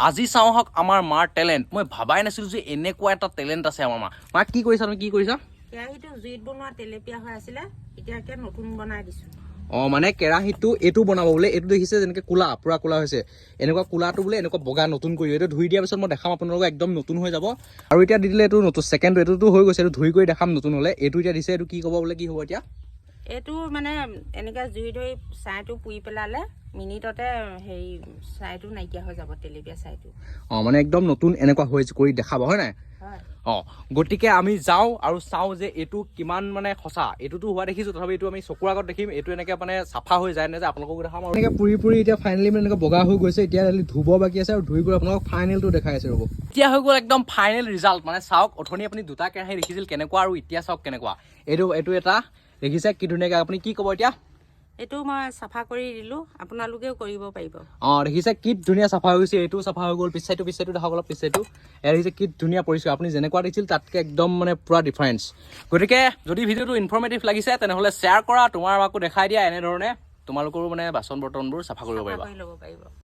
আজি চাওঁ হওক আমাৰ মাৰ টেলেণ্ট মই ভাবাই নাছিলো যে এনেকুৱা এটা টেলেণ্ট আছে আমাৰ মা কি কৰিছা তুমি কি কৰিছা কেৰাহীটো জুইত বনোৱা তেলেপিয়া হৈ আছিলে এতিয়াকে নতুন বনাই দিছো মানে কেৰাহীটো এইটো বনাব বোলে এইটো দেখিছে যেনেকৈ কোলা পুৰা কোলা হৈছে এনেকুৱা কোলাটো বোলে এনেকুৱা বগা নতুন কৰি এইটো ধুই দিয়াৰ পিছত মই দেখাম আপোনালোকক একদম নতুন হৈ যাব আৰু এতিয়া দি দিলে এইটো নতুন ছেকেণ্ড এইটোতো হৈ গৈছে এইটো ধুই কৰি দেখাম নতুন হ'লে এইটো এতিয়া দিছে এইটো কি ক'ব বোলে কি হ'ব এতিয়া এইটো মানে এনেকৈ জুই ধৰি ছাইটো পুৰি পেলালে মিনিটতে হেৰি ছাইটো নাইকিয়া হৈ যাব তেলেপিয়া ছাইটো মানে একদম নতুন এনেকুৱা হৈ কৰি দেখাব হয় নাই হয় গতিকে আমি যাওঁ আৰু চাওঁ যে এইটো কিমান মানে সঁচা এইটোতো হোৱা দেখিছোঁ তথাপি এইটো আমি চকুৰ আগত দেখিম এইটো এনেকৈ মানে চাফা হৈ যায় নে যে আপোনালোকক দেখাম আৰু এনেকৈ পুৰি এতিয়া ফাইনেলি মানে এনেকৈ বগা হৈ গৈছে এতিয়া ধুব বাকী আছে আৰু ধুই গৈ আপোনালোকক ফাইনেলটো দেখাই আছে ৰ'ব এতিয়া হৈ গ'ল একদম ফাইনেল ৰিজাল্ট মানে চাওক অথনি আপুনি দুটা কেৰাহী দেখিছিল কেনেকুৱা আৰু এতিয়া চাওক কেনেকুৱা এইটো এটা দেখিছে কি ধুনীয়াকৈ আপুনি কি ক'ব এতিয়া এইটো মই চাফা কৰি দিলো আপোনালোকেও কৰিব পাৰিব দেখিছে কি ধুনীয়া চাফা হৈ গৈছে এইটো চাফা হৈ গ'ল পিছাইটো দেখাব অলপ পিছাইটো এয়া দেখিছে কি ধুনীয়া পৰিষ্কাৰ আপুনি যেনেকুৱা দেখিছিল তাতকৈ একদম মানে পুৰা ডিফাৰেঞ্চ গতিকে যদি ভিডিঅ'টো ইনফৰ্মেটিভ লাগিছে তেনেহ'লে শ্বেয়াৰ কৰা তোমাৰ আমাকো দেখাই দিয়া এনেধৰণে তোমালোকৰো মানে বাচন বৰ্তনবোৰ চাফা কৰিব পাৰিবা ল'ব পাৰিব